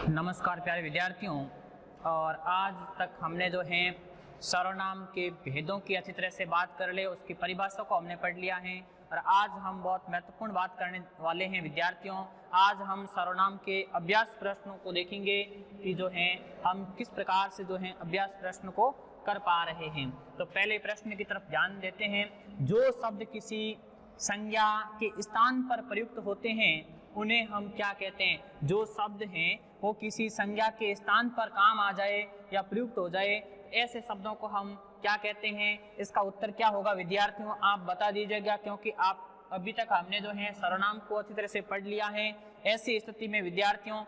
नमस्कार प्यारे विद्यार्थियों। और आज तक हमने जो है सर्वनाम के भेदों की अच्छी तरह से बात कर ले, उसकी परिभाषा को हमने पढ़ लिया है। और आज हम बहुत महत्वपूर्ण बात करने वाले हैं विद्यार्थियों। आज हम सर्वनाम के अभ्यास प्रश्नों को देखेंगे कि जो है हम किस प्रकार से जो है अभ्यास प्रश्न को कर पा रहे हैं। तो पहले प्रश्न की तरफ ध्यान देते हैं। जो शब्द किसी संज्ञा के स्थान पर प्रयुक्त होते हैं उन्हें हम क्या कहते हैं? जो शब्द हैं वो किसी संज्ञा के स्थान पर काम आ जाए या प्रयुक्त हो जाए, ऐसे शब्दों को हम क्या कहते हैं? इसका उत्तर क्या होगा विद्यार्थियों, आप बता दीजिएगा, क्योंकि आप अभी तक हमने जो है सर्वनाम को अच्छी तरह से पढ़ लिया है। ऐसी स्थिति में विद्यार्थियों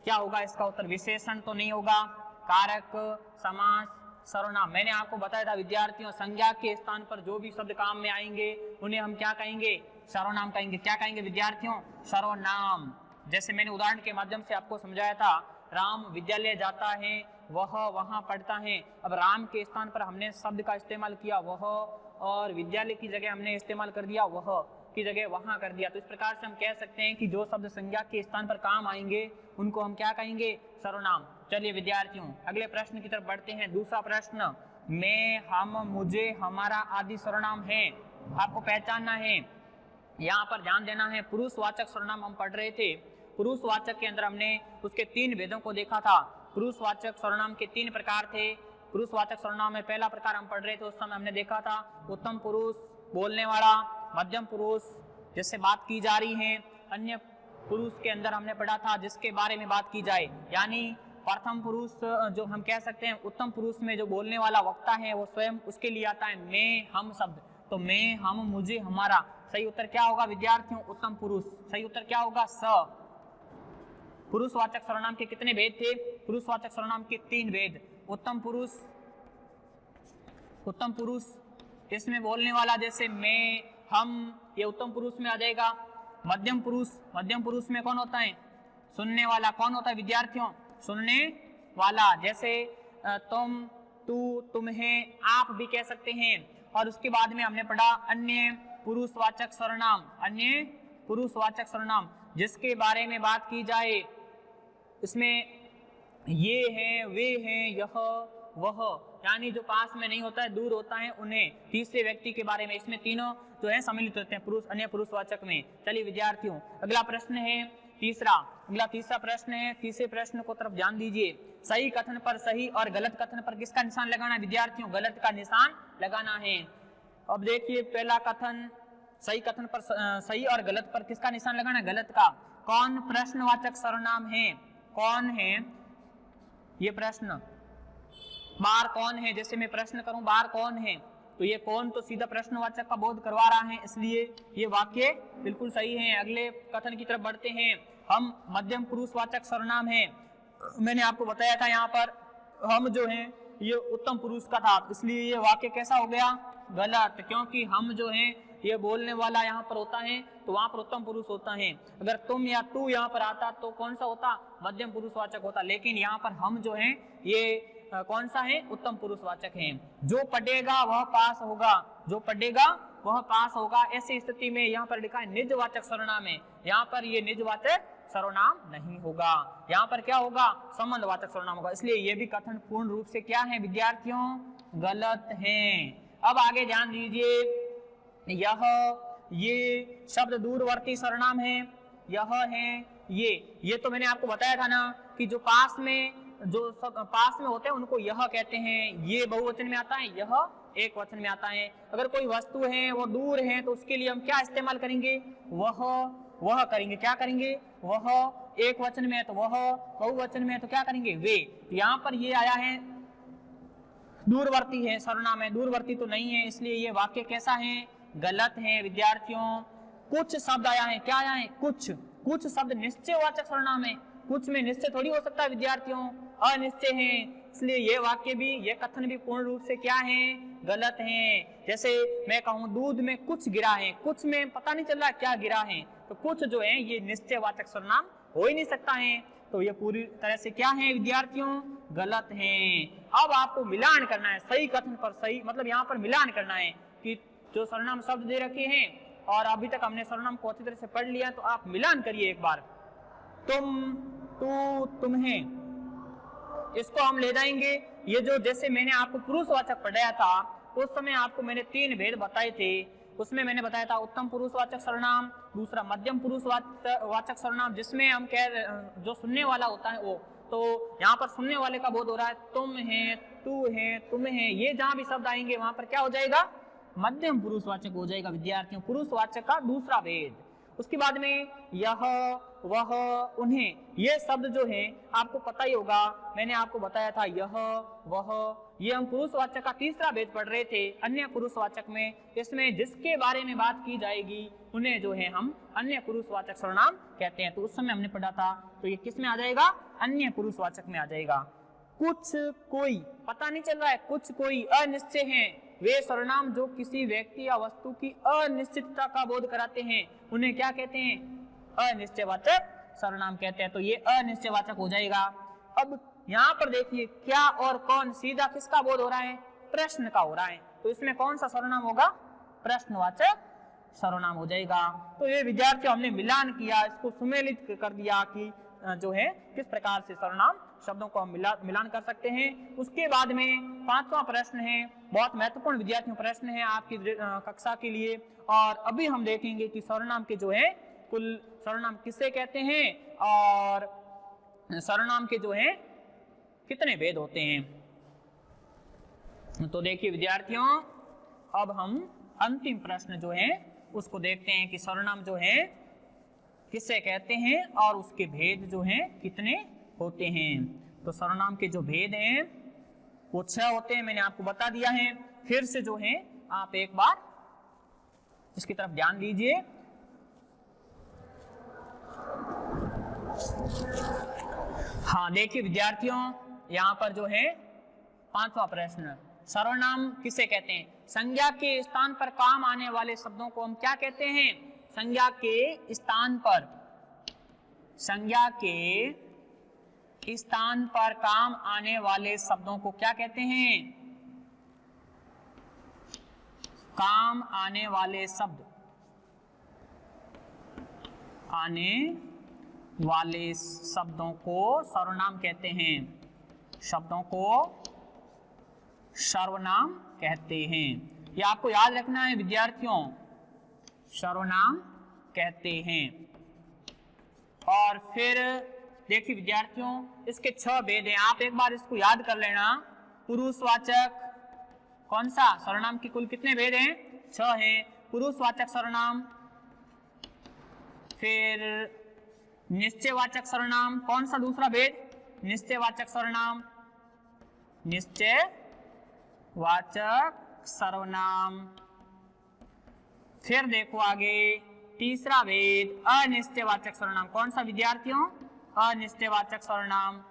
क्या होगा? इसका उत्तर विशेषण तो नहीं होगा, कारक, समास, सर्वनाम। मैंने आपको बताया था विद्यार्थियों, संज्ञा के स्थान पर जो भी शब्द काम में आएंगे उन्हें हम क्या कहेंगे? सर्वनाम कहेंगे। क्या कहेंगे विद्यार्थियों? सर्वनाम। जैसे मैंने उदाहरण के माध्यम से आपको समझाया था, राम विद्यालय जाता है, वह वहां पढ़ता है। अब राम के स्थान पर हमने शब्द का इस्तेमाल किया वह, और विद्यालय की जगह हमने इस्तेमाल कर दिया वह की जगह वहां कर दिया। तो इस प्रकार से हम कह सकते हैं कि जो शब्द संज्ञा के स्थान पर काम आएंगे उनको हम क्या कहेंगे? सर्वनाम। चलिए विद्यार्थियों अगले प्रश्न की तरफ बढ़ते हैं। दूसरा प्रश्न, मैं, हम, मुझे, हमारा आदि सर्वनाम है। आपको पहचानना है, यहाँ पर ध्यान देना है। पुरुषवाचक सर्वनाम हम पढ़ रहे थे। पुरुषवाचक के अंदर हमने उसके 3 भेदों को देखा था। पुरुषवाचक सर्वनाम के 3 प्रकार थे। पुरुषवाचक सर्वनाम में पहला प्रकार हम पढ़ रहे थे, उस समय हमने देखा था उत्तम पुरुष, बोलने वाला, मध्यम पुरुष जिससे बात की जा रही है, अन्य पुरुष के अंदर हमने पढ़ा था जिसके बारे में बात की जाए, यानी प्रथम पुरुष जो हम कह सकते हैं। उत्तम पुरुष में जो बोलने वाला वक्ता है वो स्वयं, उसके लिए आता है मैं, हम शब्द। तो मैं, हम, मुझे, हमारा। सही उत्तर क्या होगा विद्यार्थियों? उत्तम पुरुष। सही उत्तर क्या होगा? स। पुरुषवाचक सर्वनाम के कितने भेद थे? पुरुषवाचक सर्वनाम के 3 भेद। उत्तम पुरुष, उत्तम पुरुष इसमें बोलने वाला जैसे मैं, हम, ये उत्तम पुरुष में आ जाएगा। मध्यम पुरुष, मध्यम पुरुष में कौन होता है? सुनने वाला। कौन होता है विद्यार्थियों? सुनने वाला। जैसे तुम, तू, तुम्हें, आप भी कह सकते हैं। और उसके बाद में हमने पढ़ा अन्य पुरुषवाचक सर्वनाम। अन्य पुरुषवाचक सर्वनाम जिसके बारे में बात की जाए, इसमें ये हैं, वे हैं, यह, वह, यानी जो पास में नहीं होता है, दूर होता है, उन्हें, तीसरे व्यक्ति के बारे में। इसमें तीनों जो है सम्मिलित होते हैं पुरुष, अन्य पुरुषवाचक में। चलिए विद्यार्थियों अगला प्रश्न है तीसरा। तीसरा प्रश्न है। तीसरे प्रश्न को तरफ ध्यान दीजिए। सही कथन पर सही और गलत कथन पर किसका निशान लगाना है विद्यार्थियों? गलत का निशान लगाना है। अब देखिए पहला कथन, सही कथन पर सही और गलत पर किसका निशान लगाना है? गलत का। कौन प्रश्नवाचक सर्वनाम है? कौन है? ये प्रश्न, बार कौन है? जैसे मैं प्रश्न करूं बार कौन है, तो ये कौन तो सीधा प्रश्नवाचक का बोध करवा रहा है, इसलिए ये वाक्य बिल्कुल सही है। अगले कथन की तरफ बढ़ते हैं। हम मध्यम पुरुषवाचक सर्वनाम है। मैंने आपको बताया था यहाँ पर हम जो है ये उत्तम पुरुष का था, इसलिए ये वाक्य कैसा हो गया? गलत, क्योंकि हम जो है ये बोलने वाला यहाँ पर होता है तो वहां पर उत्तम पुरुष होता है। अगर तुम या तू यहाँ पर आता तो कौन सा होता? मध्यम पुरुषवाचक होता। लेकिन यहाँ पर हम जो है ये कौन सा है? उत्तम पुरुषवाचक है। जो पढ़ेगा वह पास होगा, जो पढ़ेगा वह पास होगा। ऐसी स्थिति में यहाँ पर लिखा है निजवाचक सर्वनाम है, यहाँ पर ये निजवाचक सर्वनाम नहीं होगा, यहाँ पर क्या होगा? संबंधवाचक सर्वनाम होगा। इसलिए ये भी कथन पूर्ण रूप से क्या है विद्यार्थियों? गलत है। अब आगे ध्यान दीजिए, यह, ये शब्द दूरवर्ती सर्वनाम है। यह है, ये तो मैंने आपको बताया था ना कि जो पास में, जो सब पास में होते हैं उनको यह कहते हैं। ये बहुवचन में आता है, यह एक वचन में आता है। अगर कोई वस्तु है वो दूर है तो उसके लिए हम क्या इस्तेमाल करेंगे? वह करेंगे। क्या करेंगे? वह। एक वचन में है तो वह, बहुवचन में है तो क्या करेंगे? वे। यहाँ पर ये आया है दूरवर्ती है, सर्वनाम है, दूरवर्ती तो नहीं है, इसलिए ये वाक्य कैसा है? गलत है विद्यार्थियों। कुछ शब्द आया है। क्या आया है? कुछ शब्द निश्चयवाचक सर्वनाम है। कुछ में निश्चय थोड़ी हो सकता है विद्यार्थियों, अनिश्चय है। इसलिए ये वाक्य भी, ये कथन भी पूर्ण रूप से क्या है? गलत है। जैसे मैं कहूं दूध में कुछ गिरा है, कुछ में पता नहीं चल रहा क्या गिरा है, तो कुछ जो है ये निश्चयवाचक सर्वनाम हो ही नहीं सकता है। तो ये पूरी तरह से क्या है विद्यार्थियों? गलत है। अब आपको मिलान करना है, सही कथन पर सही, मतलब यहाँ पर मिलान करना है कि जो सर्वनाम शब्द दे रखे हैं और अभी तक हमने सर्वनाम को अच्छी तरह से पढ़ लिया, तो आप मिलान करिए एक बार। तुम, तू, तुम्हें, इसको हम ले जाएंगे। ये जो जैसे मैंने आपको पुरुषवाचक पढ़ाया था उस समय आपको मैंने 3 भेद बताए थे। उसमें मैंने बताया था उत्तम पुरुषवाचक सर्वनाम, दूसरा मध्यम पुरुषवाचक सर्वनाम जिसमें हम जो सुनने वाला होता है वो, तो यहाँ पर सुनने वाले का बोध हो रहा है तुम है, तू है, तुम है, ये जहां भी शब्द आएंगे वहां पर क्या हो जाएगा, मध्यम पुरुषवाचक हो जाएगा विद्यार्थियों, पुरुषवाचक का दूसरा भेद। उसके बाद में यह, वह, उन्हें, ये शब्द जो है आपको पता ही होगा, मैंने आपको बताया था यह, वह, ये हम पुरुषवाचक का तीसरा भेद पढ़ रहे थे अन्य पुरुषवाचक में। इसमें जिसके बारे में बात की जाएगी उन्हें जो है हम अन्य पुरुषवाचक सर्वनाम कहते हैं। तो उस समय हमने पढ़ा था, तो ये किस में आ जाएगा, अन्य पुरुषवाचक में आ जाएगा। कुछ, कोई, पता नहीं चल रहा है, कुछ, कोई, अनिश्चय है, वे सर्वनाम जो किसी व्यक्ति या वस्तु की अनिश्चितता का बोध कराते हैं उन्हें क्या कहते हैं, अनिश्चयवाचक सर्वनाम कहते हैं। तो ये अनिश्चयवाचक हो जाएगा। अब यहाँ पर देखिए क्या और कौन, सीधा किसका बोध हो रहा है, प्रश्न का हो रहा है, तो इसमें कौन सा सर्वनाम होगा, प्रश्नवाचक सर्वनाम हो जाएगा। तो ये विद्यार्थियों हमने मिलान किया, इसको सुमेलित कर दिया कि जो है किस प्रकार से सर्वनाम शब्दों को हम मिलान कर सकते हैं। उसके बाद में 5वां प्रश्न है, बहुत महत्वपूर्ण विद्यार्थियों प्रश्न है आपकी कक्षा के लिए, और अभी हम देखेंगे कि सर्वनाम के जो है कुल सर्वनाम किसे कहते हैं और सर्वनाम के जो है कितने भेद होते हैं। तो देखिए विद्यार्थियों अब हम अंतिम प्रश्न जो है उसको देखते हैं कि सर्वनाम जो है किसे कहते हैं और उसके भेद जो हैं कितने होते हैं। तो सर्वनाम के जो भेद हैं वो 6 होते हैं, मैंने आपको बता दिया है। फिर से जो है आप एक बार इसकी तरफ ध्यान दीजिए। हाँ देखिए विद्यार्थियों यहाँ पर जो है 5वां प्रश्न, सर्वनाम किसे कहते हैं, संज्ञा के स्थान पर काम आने वाले शब्दों को हम क्या कहते हैं, संज्ञा के स्थान पर, संज्ञा के स्थान पर काम आने वाले शब्दों को क्या कहते हैं, काम आने वाले शब्द, आने वाले शब्दों को सर्वनाम कहते हैं, शब्दों को सर्वनाम कहते हैं। ये आपको याद रखना है विद्यार्थियों, सर्वनाम कहते हैं। और फिर देखिए विद्यार्थियों इसके 6 भेद हैं, आप एक बार इसको याद कर लेना। पुरुषवाचक कौन सा, सर्वनाम के कुल कितने भेद हैं, 6 हैं। पुरुषवाचक सर्वनाम, फिर निश्चयवाचक सर्वनाम, कौन सा दूसरा भेद, निश्चयवाचक सर्वनाम, निश्चयवाचक सर्वनाम। फिर देखो आगे तीसरा भेद अनिश्चयवाचक सर्वनाम, कौन सा विद्यार्थियों, अनिश्चयवाचक सर्वनाम,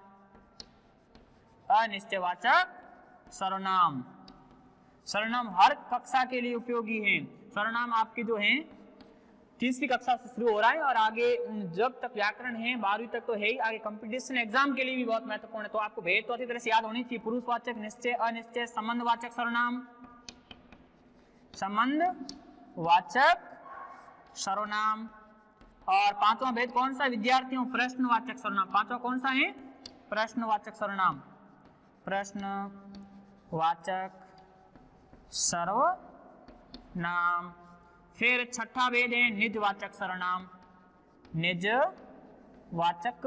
अनिश्चयवाचक सर्वनाम। सर्वनाम हर कक्षा के लिए उपयोगी है। सर्वनाम आपके जो हैं तीसरी कक्षा से शुरू हो रहा है और आगे जब तक व्याकरण है 12वीं तक तो है ही, आगे कंपटीशन एग्जाम के लिए भी बहुत महत्वपूर्ण है। तो आपको भेद तो अच्छी तरह से याद होनी चाहिए। पुरुषवाचक, निश्चय, अनिश्चय, संबंधवाचक सर्वनाम, संबंधवाचक सर्वनाम। और 5वां भेद कौन सा विद्यार्थियों, प्रश्नवाचक सर्वनाम। 5वां कौन सा है, प्रश्नवाचक सर्वनाम, प्रश्नवाचक सर्वनाम। फिर 6ठा भेद है निजवाचक सर्वनाम, निजवाचक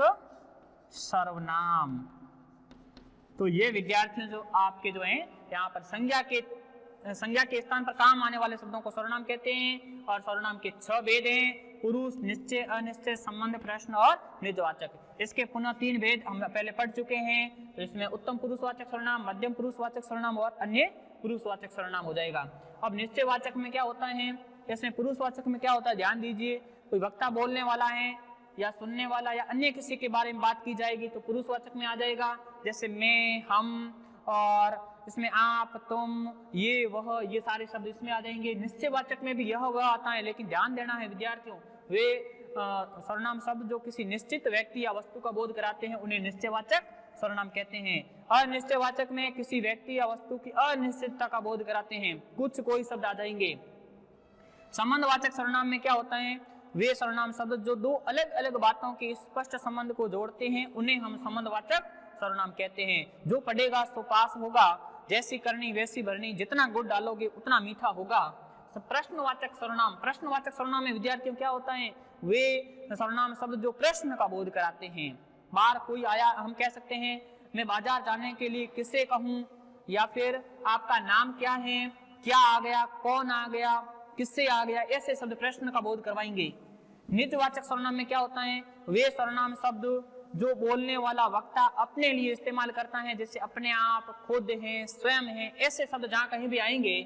सर्वनाम। तो ये विद्यार्थियों जो आपके जो हैं यहाँ पर संज्ञा के स्थान पर काम आने वाले शब्दों को सर्वनाम कहते हैं। और सर्वनाम के 6 भेद हैं, पुरुष, निश्चय, अनिश्चय, संबंध, प्रश्न और निजवाचक। इसके पुनः 3 भेद हम पहले पढ़ चुके हैं। तो इसमें उत्तम पुरुषवाचक सर्वनाम, मध्यम पुरुषवाचक सर्वनाम और अन्य पुरुषवाचक सर्वनाम हो जाएगा। अब निश्चयवाचक में क्या होता है, इसमें पुरुषवाचक में क्या होता है, ध्यान दीजिए। कोई वक्ता बोलने वाला है या सुनने वाला या अन्य किसी के बारे में बात की जाएगी तो पुरुषवाचक में आ जाएगा, जैसे मैं, हम, और इसमें आप, तुम, ये, वह, ये सारे शब्द इसमें आ जाएंगे। निश्चयवाचक में भी यह वह आता है, लेकिन ध्यान देना है विद्यार्थियों, वे सर्वनाम शब्द जो किसी निश्चित व्यक्ति या वस्तु का बोध कराते हैं उन्हें निश्चयवाचक सर्वनाम कहते हैं। अनिश्चयवाचक में किसी व्यक्ति या वस्तु की अनिश्चितता का बोध कराते हैं, कुछ कोई शब्द आ जाएंगे। संबंधवाचक सर्वनाम में क्या होता है, वे सर्वनाम शब्द जो दो अलग अलग बातों के स्पष्ट संबंध को जोड़ते हैं उन्हें हम संबंधवाचक सर्वनाम कहते हैं। जो पढ़ेगा तो पास होगा, जैसी करनी वैसी भरनी, जितना गुड़ डालोगे उतना मीठा होगा। प्रश्नवाचक सर्वनाम में विद्यार्थियों क्या होता है, वे सर्वनाम शब्द जो प्रश्न का बोध कराते हैं। बाहर कोई आया, हम कह सकते हैं मैं बाजार जाने के लिए किसे कहूं, या फिर आपका नाम क्या है, क्या आ गया, कौन आ गया, किससे आ गया, ऐसे शब्द प्रश्न का बोध करवाएंगे। निजवाचक सर्वनाम में क्या होता है, वे सर्वनाम शब्द जो बोलने वाला वक्ता अपने लिए इस्तेमाल करता है, जैसे अपने आप, खुद है, स्वयं है, ऐसे शब्द जहां कहीं भी आएंगे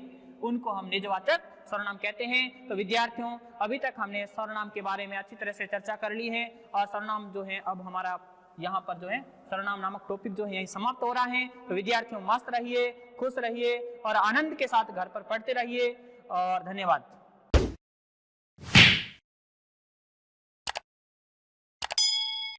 उनको हम निजवाचक सर्वनाम कहते हैं। तो विद्यार्थियों, अभी तक हमने सर्वनाम के बारे में अच्छी तरह से चर्चा कर ली है और सर्वनाम जो है अब हमारा यहाँ पर जो है सर्वनाम नामक टॉपिक जो है यही समाप्त हो रहा है। तो विद्यार्थियों मस्त रहिए, खुश रहिए और आनंद के साथ घर पर पढ़ते रहिए और धन्यवाद।